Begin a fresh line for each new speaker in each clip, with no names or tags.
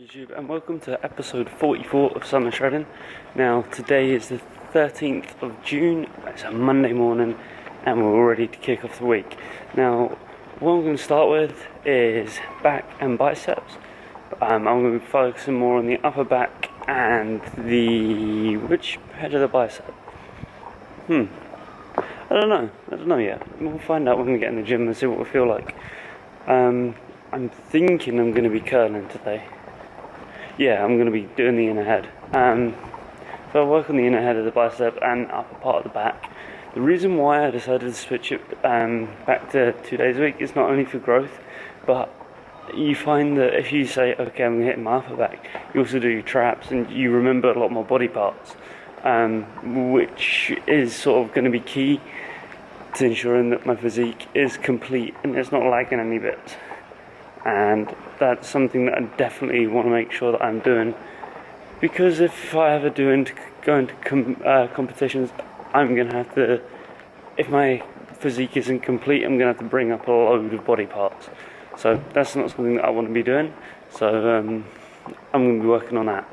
YouTube, and welcome to episode 44 of Summer Shredding. Now today is the 13th of June, it's a Monday morning and we're all ready to kick off the week. Now what I'm going to start with is back and biceps. I'm going to be focusing more on the upper back and which head of the bicep? I don't know yet. We'll find out when we get in the gym and see what we feel like. I'm thinking I'm going to be curling today. Yeah, I'm going to be doing the inner head. So I work on the inner head of the bicep and upper part of the back. The reason why I decided to switch it back to 2 days a week is not only for growth, but you find that if you say, okay, I'm going to hit my upper back, you also do your traps and you remember a lot more body parts, which is sort of going to be key to ensuring that my physique is complete and it's not lagging any bits. And that's something that I definitely want to make sure that I'm doing, because if I ever go into competitions, I'm going to have to, if my physique isn't complete, I'm going to have to bring up a load of body parts. So that's not something that I want to be doing, so I'm going to be working on that.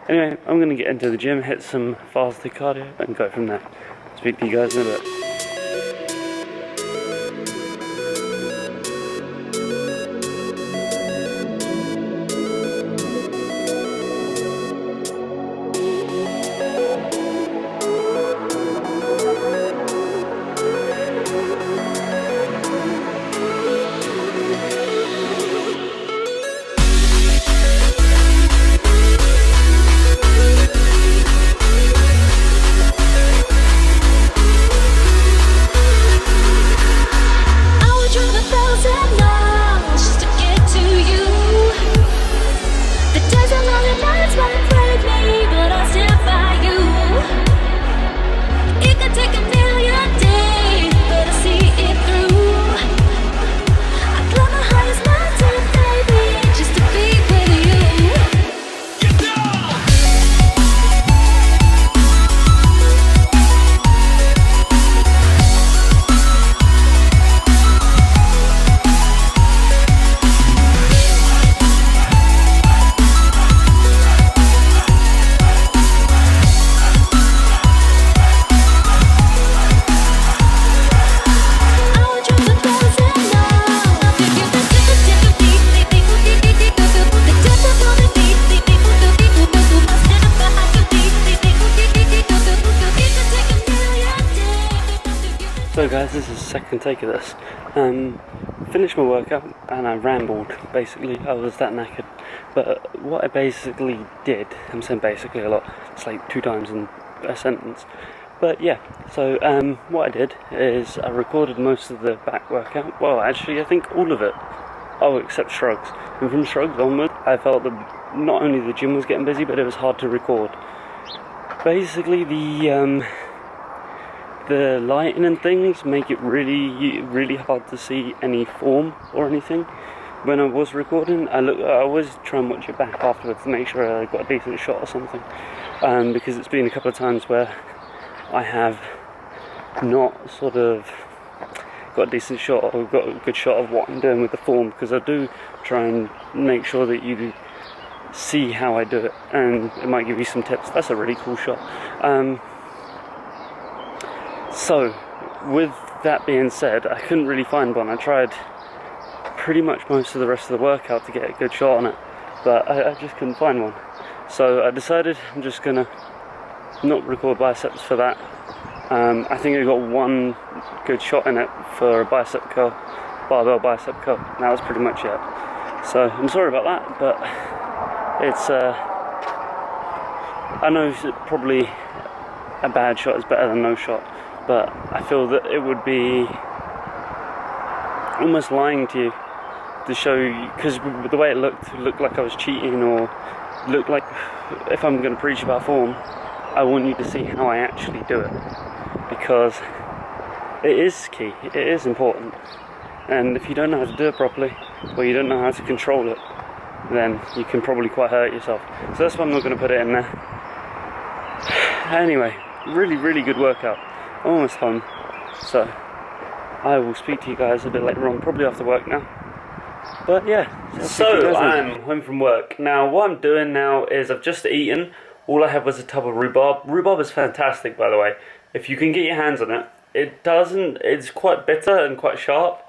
Anyway, I'm going to get into the gym, hit some fasted cardio and go from there. Speak to you guys in a bit. So guys, this is the second take of this. Finished my workout and I rambled, basically. I was that knackered. But what I basically did, I'm saying basically a lot, it's like 2 times in a sentence. But yeah, so what I did is I recorded most of the back workout. Well, actually I think all of it. Oh, except shrugs. And from shrugs onward, I felt that not only the gym was getting busy, but it was hard to record. Basically the lighting and things make it really hard to see any form or anything. When I was recording, I always try and watch it back afterwards to make sure I got a decent shot or something, because it's been a couple of times where I have not sort of got a decent shot or got a good shot of what I'm doing with the form, because I do try and make sure that you see how I do it, and it might give you some tips. That's a really cool shot. So, with that being said, I couldn't really find one. I tried pretty much most of the rest of the workout to get a good shot on it, but I just couldn't find one. So I decided I'm just going to not record biceps for that. I think I got one good shot in it for a bicep curl, barbell bicep curl, and that was pretty much it. So I'm sorry about that, but it's, I know probably a bad shot is better than no shot. But I feel that it would be almost lying to you to show you, because the way it looked like I was cheating, or looked like, if I'm going to preach about form, I want you to see how I actually do it, because it is key, it is important, and if you don't know how to do it properly, or you don't know how to control it, then you can probably quite hurt yourself. So that's why I'm not going to put it in there. Anyway, really good workout. I'm almost home, so I will speak to you guys a bit later on, probably after work now. But yeah, so I'm home from work. Now what I'm doing now is I've just eaten. All I had was a tub of rhubarb. Rhubarb is fantastic, by the way. If you can get your hands on it, it's quite bitter and quite sharp.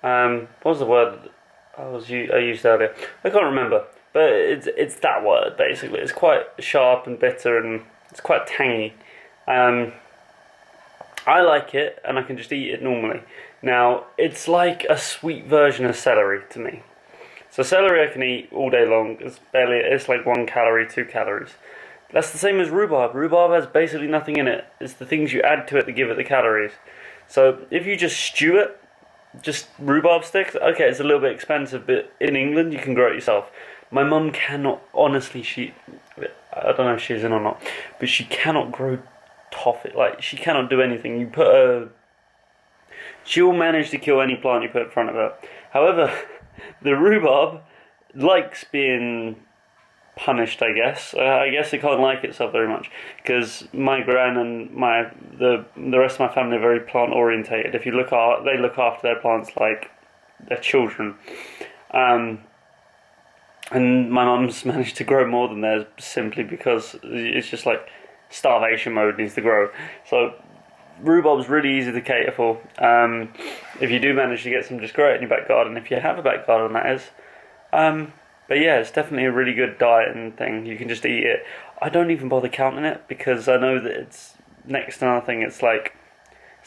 What was the word I used earlier? I can't remember. But it's that word basically. It's quite sharp and bitter and it's quite tangy. I like it and I can just eat it normally. Now, it's like a sweet version of celery to me. So celery I can eat all day long. It's like 1 calorie, 2 calories. That's the same as rhubarb. Rhubarb has basically nothing in it. It's the things you add to it that give it the calories. So if you just stew it, just rhubarb sticks, okay, it's a little bit expensive, but in England you can grow it yourself. My mum cannot, honestly, I don't know if she's in or not, but she cannot grow toffee. Like, she cannot do anything. She'll manage to kill any plant you put in front of her. However, the rhubarb likes being punished, I guess. I guess it can't like itself very much because my gran and the rest of my family are very plant orientated. If you they look after their plants like their children. And my mum's managed to grow more than theirs simply because it's just like starvation mode needs to grow. So rhubarb's really easy to cater for. If you do manage to get some, just grow it in your back garden. If you have a back garden, that is. But yeah, it's definitely a really good diet and thing. You can just eat it. I don't even bother counting it because I know that it's next to nothing. It's like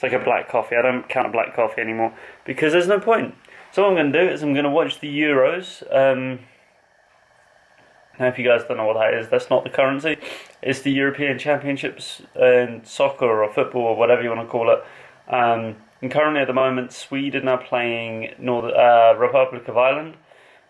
a black coffee. I don't count a black coffee anymore because there's no point. So what I'm going to do is I'm going to watch the Euros. Now, if you guys don't know what that is, that's not the currency. It's the European Championships in soccer or football or whatever you want to call it. And currently at the moment, Sweden are playing Republic of Ireland.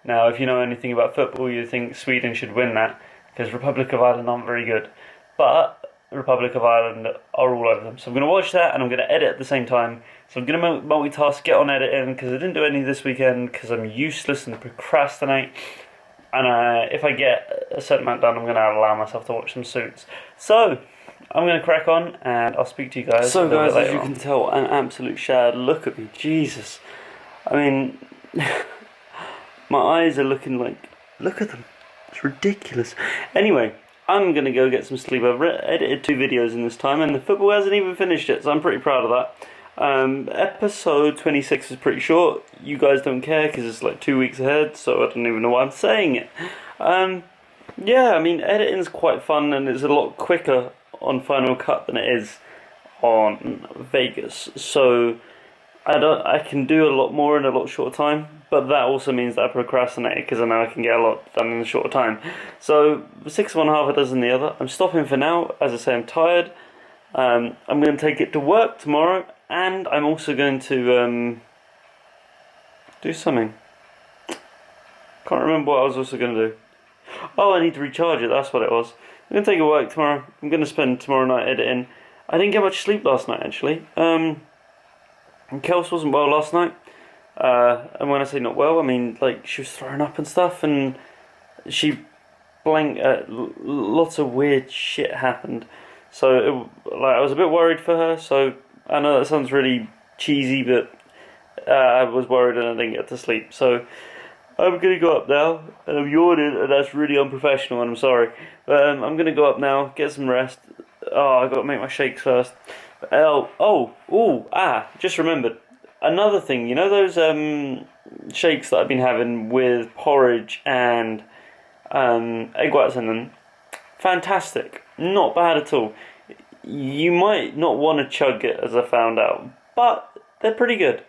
Now, if you know anything about football, you think Sweden should win that because Republic of Ireland aren't very good. But Republic of Ireland are all over them. So I'm going to watch that and I'm going to edit at the same time. So I'm going to multitask, get on editing because I didn't do any this weekend because I'm useless and procrastinate. And if I get a certain amount done, I'm going to allow myself to watch some Suits. So, I'm going to crack on, and I'll speak to you guys. So guys, as you can tell, an absolute shad. Look at me, Jesus. I mean, my eyes are looking like, look at them. It's ridiculous. Anyway, I'm going to go get some sleep. I've edited 2 videos in this time, and the football hasn't even finished yet, so I'm pretty proud of that. Episode 26 is pretty short. You guys don't care because it's like 2 weeks ahead, so I don't even know why I'm saying it. Yeah, I mean, editing's quite fun and it's a lot quicker on Final Cut than it is on Vegas. So I can do a lot more in a lot shorter time, but that also means that I procrastinate because I know I can get a lot done in a shorter time. So 6 of one, half a dozen the other. I'm stopping for now. As I say, I'm tired. I'm going to take it to work tomorrow. And I'm also going to do something. Can't remember what I was also going to do. Oh, I need to recharge it, that's what it was. I'm going to take it to work tomorrow. I'm going to spend tomorrow night editing. I didn't get much sleep last night, actually. Kels wasn't well last night. And when I say not well, I mean, like, she was throwing up and stuff. And she blanked. Lots of weird shit happened. So, I was a bit worried for her, so I know that sounds really cheesy, but I was worried and I didn't get to sleep. So I'm going to go up now, and I'm yawning, and that's really unprofessional, and I'm sorry. But I'm going to go up now, get some rest. Oh, I've got to make my shakes first. Just remembered. Another thing, you know those shakes that I've been having with porridge and egg whites in them? Fantastic. Not bad at all. You might not want to chug it, as I found out, but they're pretty good.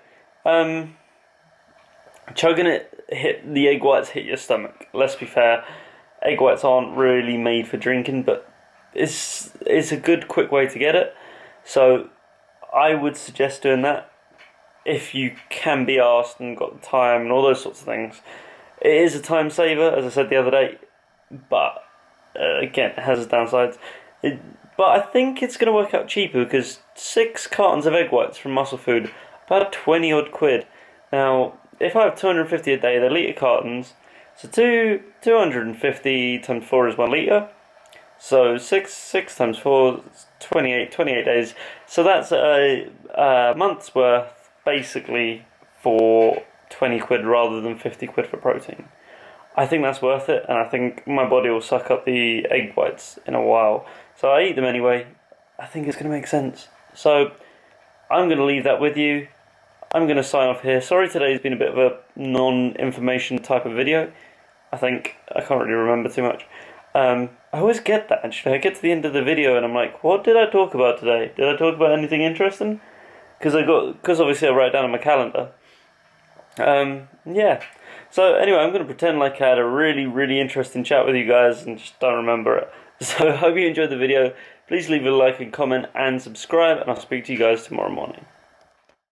Chugging it, the egg whites hit your stomach. Let's be fair, egg whites aren't really made for drinking, but it's a good, quick way to get it. So I would suggest doing that if you can be asked and got the time and all those sorts of things. It is a time saver, as I said the other day, but again, it has its downsides. But I think it's going to work out cheaper because 6 cartons of egg whites from Muscle Food, about 20 odd quid. Now, if I have 250 a day, they're litre cartons, so 250 times 4 is 1 litre. So 6 times 4 is 28 days. So that's a month's worth, basically, for 20 quid rather than 50 quid for protein. I think that's worth it, and I think my body will suck up the egg whites in a while. So I eat them anyway. I think it's going to make sense. So I'm going to leave that with you. I'm going to sign off here. Sorry today's been a bit of a non-information type of video. I can't really remember too much. I always get that actually. I get to the end of the video and I'm like, what did I talk about today? Did I talk about anything interesting? Because obviously I write down on my calendar. Yeah. So anyway, I'm going to pretend like I had a really, really interesting chat with you guys and just don't remember it. So I hope you enjoyed the video. Please leave a like and comment and subscribe, and I'll speak to you guys tomorrow morning.